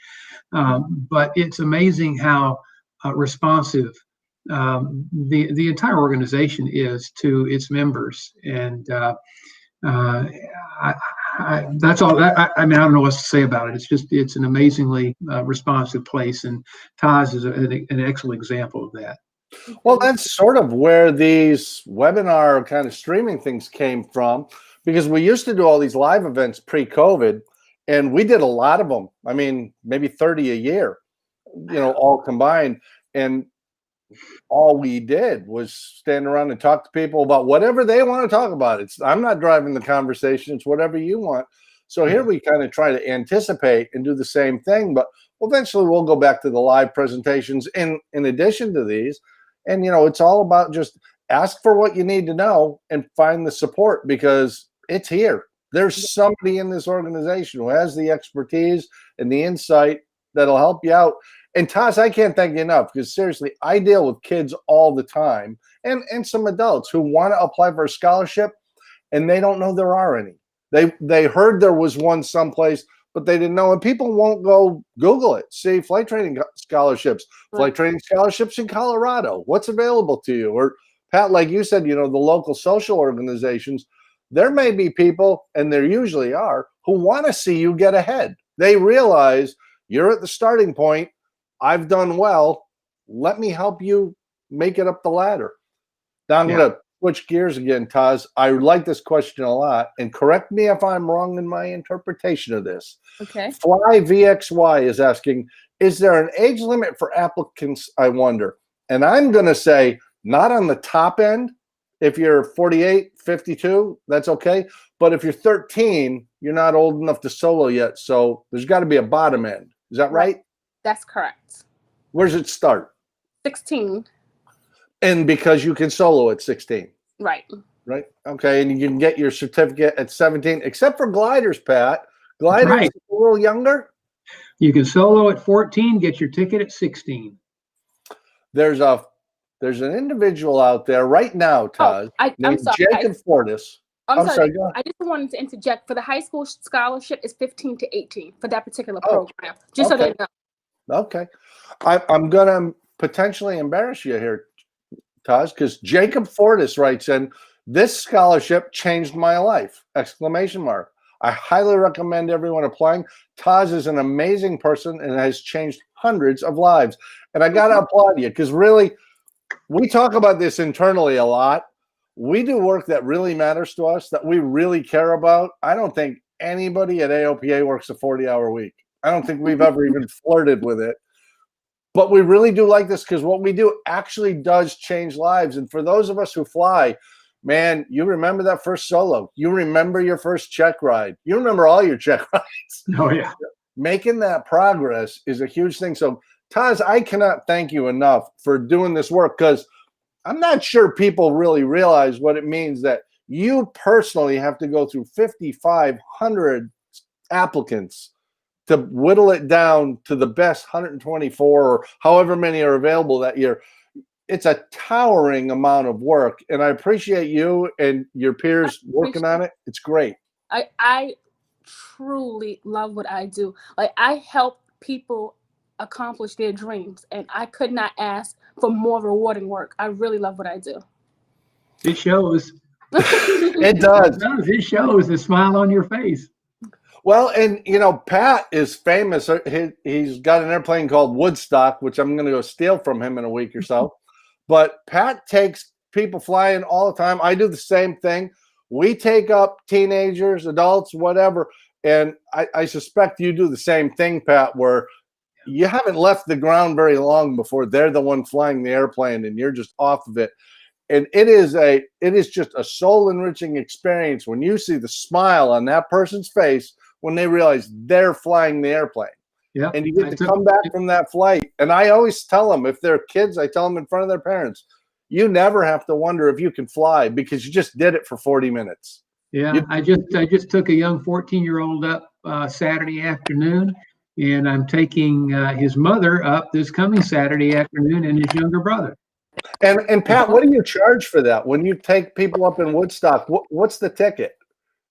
But it's amazing how responsive the entire organization is to its members, and that's all. I mean, I don't know what to say about it. It's an amazingly responsive place, and Taz is an excellent example of that. well, that's sort of where these webinar kind of streaming things came from, because we used to do all these live events pre-COVID, and we did a lot of them. I mean, maybe 30 a year, you know, all combined. And all we did was stand around and talk to people about whatever they want to talk about. I'm not driving the conversation. It's whatever you want. So here we kind of try to anticipate and do the same thing, but eventually we'll go back to the live presentations in addition to these. And, you know, it's all about just ask for what you need to know and find the support, because it's here. There's somebody in this organization who has the expertise and the insight that'll help you out. And Taz, I can't thank you enough, because seriously, I deal with kids all the time and some adults who want to apply for a scholarship and they don't know there are any. They heard there was one someplace, but they didn't know. And people won't go Google it. See, flight training scholarships, flight training scholarships in Colorado. What's available to you? Or Pat, like you said, you know, the local social organizations, there may be people, and there usually are, who want to see you get ahead. They realize you're at the starting point. I've done well. Let me help you make it up the ladder. Now I'm going to switch gears again, Taz. I like this question a lot, and correct me if I'm wrong in my interpretation of this. Okay. Fly VXY is asking, is there an age limit for applicants, I wonder? And I'm going to say not on the top end. If you're 48, 52, that's okay. But if you're 13, you're not old enough to solo yet. So there's got to be a bottom end. Is that right? That's correct. Where does it start? 16. And because you can solo at 16. Right. Right. Okay. And you can get your certificate at 17, except for gliders, Pat. Gliders right. a little younger. You can solo at 14, get your ticket at 16. There's an individual out there right now, Taz, named Jacob Fortis. I'm sorry. I just wanted to interject. For the high school scholarship, it's 15 to 18 for that particular program. Just so they know. Okay. I'm going to potentially embarrass you here, Taz, because Jacob Fortis writes in, "This scholarship changed my life!" Exclamation mark. I highly recommend everyone applying. Taz is an amazing person and has changed hundreds of lives. And I got to applaud you because really, we talk about this internally a lot. We do work that really matters to us, that we really care about. I don't think anybody at AOPA works a 40-hour week. I don't think we've ever even flirted with it. But we really do like this because what we do actually does change lives. And for those of us who fly, man, you remember that first solo. You remember your first check ride. You remember all your check rides. Oh, yeah. Making that progress is a huge thing. So, Taz, I cannot thank you enough for doing this work because I'm not sure people really realize what it means that you personally have to go through 5,500 applicants to whittle it down to the best 124 or however many are available that year. It's a towering amount of work, and I appreciate you and your peers working on it. It's great. I truly love what I do. Like, I help people accomplish their dreams, and I could not ask for more rewarding work. I really love what I do. It shows. It does. It shows the smile on your face. Well, and you know, Pat is famous. He's got an airplane called Woodstock, which I'm going to go steal from him in a week or so. But Pat takes people flying all the time. I do the same thing. We take up teenagers, adults, whatever. And I suspect you do the same thing, Pat, where you haven't left the ground very long before they're the one flying the airplane and you're just off of it. And it is just a soul enriching experience when you see the smile on that person's face when they realize they're flying the airplane. Yeah. And you get to come back from that flight. And I always tell them, if they're kids, I tell them in front of their parents, you never have to wonder if you can fly because you just did it for 40 minutes. Yeah. I just took a young 14-year-old up Saturday afternoon, and I'm taking his mother up this coming Saturday afternoon and his younger brother. And Pat, what do you charge for that? When you take people up in Woodstock, what's the ticket?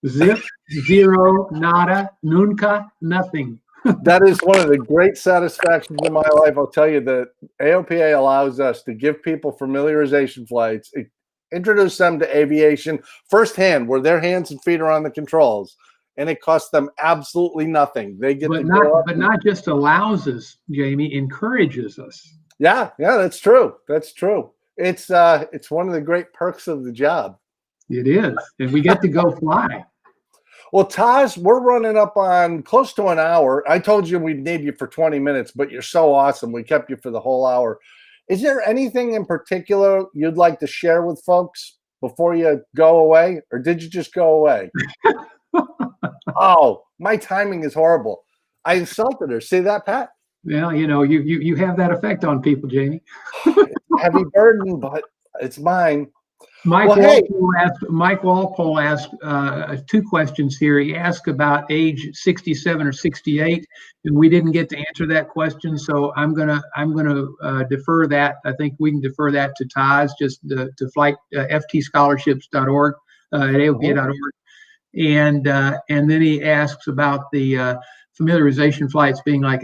Zip, zero, nada, nunca, nothing. That is one of the great satisfactions in my life. I'll tell you that AOPA allows us to give people familiarization flights, introduce them to aviation firsthand, where their hands and feet are on the controls, and it costs them absolutely nothing. They get but not just allows us, Jamie, encourages us. Yeah, that's true. That's true. It's one of the great perks of the job. It is, and we get to go fly. Well, Taz, we're running up on close to an hour. I told you we'd need you for 20 minutes, but you're so awesome. We kept you for the whole hour. Is there anything in particular you'd like to share with folks before you go away, or did you just go away? Oh, my timing is horrible. I insulted her. See that, Pat? Well, you have that effect on people, Jamie. Heavy burden, but it's mine. Mike Walpole asked 2 questions here. He asked about age 67 or 68, and we didn't get to answer that question. So I'm gonna defer that. I think we can defer that to Taz, just to flight ftscholarships.org at AOPA.org. And then he asks about the familiarization flights being like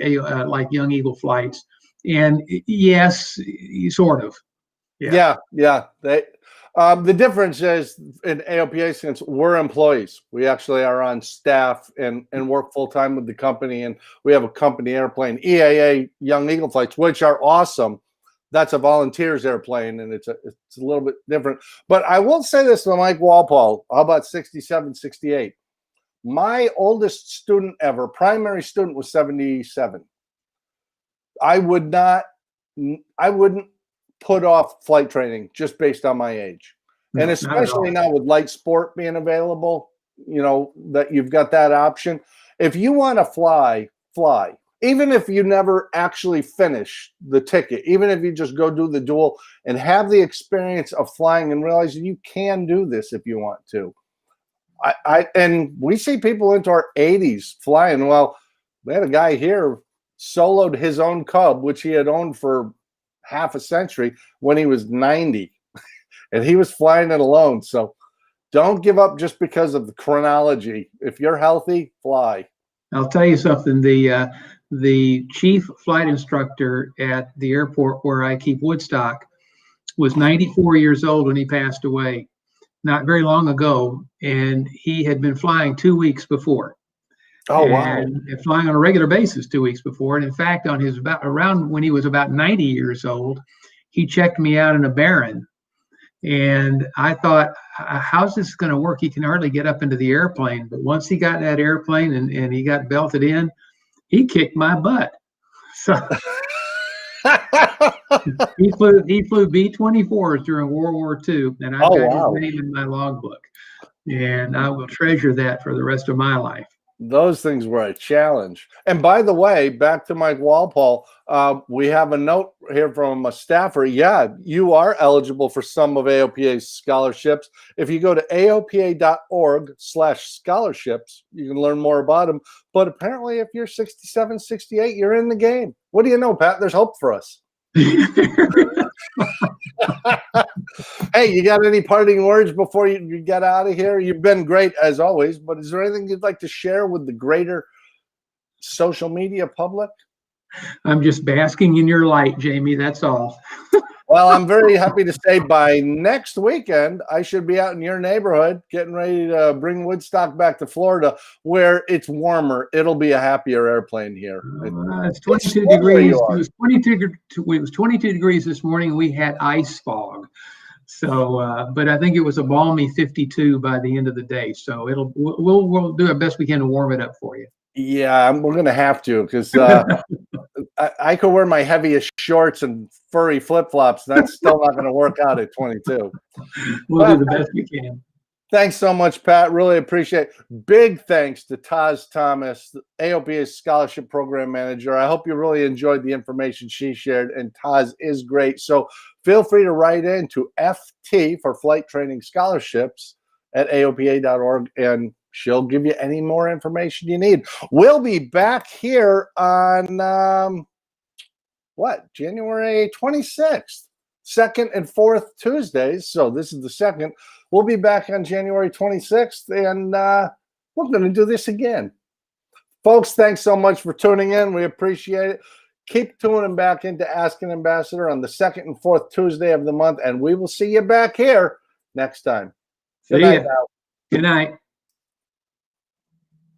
Young Eagle flights. And yes, sort of. Yeah. The difference is in AOPA, since we're employees, we actually are on staff and work full time with the company, and we have a company airplane, EAA Young Eagle flights, which are awesome. That's a volunteers airplane, and it's a little bit different. But I will say this to Mike Walpole. How about 67, 68? My oldest student ever, primary student, was 77. I wouldn't put off flight training just based on my age. And No, not at all. especially now with light sport being available, you know, that you've got that option. If you want to fly, fly. Even if you never actually finish the ticket, even if you just go do the duel and have the experience of flying and realizing you can do this if you want to. And we see people into our 80s flying. Well, we had a guy here soloed his own Cub, which he had owned for half a century, when he was 90, and he was flying it alone. So don't give up just because of the chronology. If you're healthy, fly. I'll tell you something. The chief flight instructor at the airport where I keep Woodstock was 94 years old when he passed away, not very long ago, and he had been flying 2 weeks before. Oh, wow. And flying on a regular basis 2 weeks before. And in fact, on his around when he was about 90 years old, he checked me out in a Baron. And I thought, how's this going to work? He can hardly get up into the airplane. But once he got in that airplane and he got belted in, he kicked my butt. So he flew B-24s during World War II, and I've got his name in my logbook. And I will treasure that for the rest of my life. Those things were a challenge. And by the way, back to Mike Walpole, we have a note here from a staffer. Yeah, you are eligible for some of AOPA's scholarships. If you go to aopa.org/scholarships, you can learn more about them. But apparently, if you're 67, 68, you're in the game. What do you know, Pat? There's hope for us. Hey, you got any parting words before you get out of here? You've been great as always, but is there anything you'd like to share with the greater social media public? I'm just basking in your light, Jamie. That's all. Well, I'm very happy to say by next weekend, I should be out in your neighborhood getting ready to bring Woodstock back to Florida where it's warmer. It'll be a happier airplane here. It's 22 degrees. It was 22 degrees this morning. We had ice fog. So, but I think it was a balmy 52 by the end of the day. So we'll do our best we can to warm it up for you. Yeah, we're going to have to, because I could wear my heaviest shorts and furry flip-flops. That's still not going to work out at 22. We'll do the best we can. Thanks so much, Pat. Really appreciate it. Big thanks to Taz Thomas, AOPA's Scholarship Program Manager. I hope you really enjoyed the information she shared, and Taz is great. So feel free to write in to FT for Flight Training Scholarships at AOPA.org, and she'll give you any more information you need. We'll be back here on, January 26th, second and fourth Tuesdays. So this is the second. We'll be back on January 26th, and we're going to do this again. Folks, thanks so much for tuning in. We appreciate it. Keep tuning back into Ask an Ambassador on the second and fourth Tuesday of the month, and we will see you back here next time. Good night. Good night.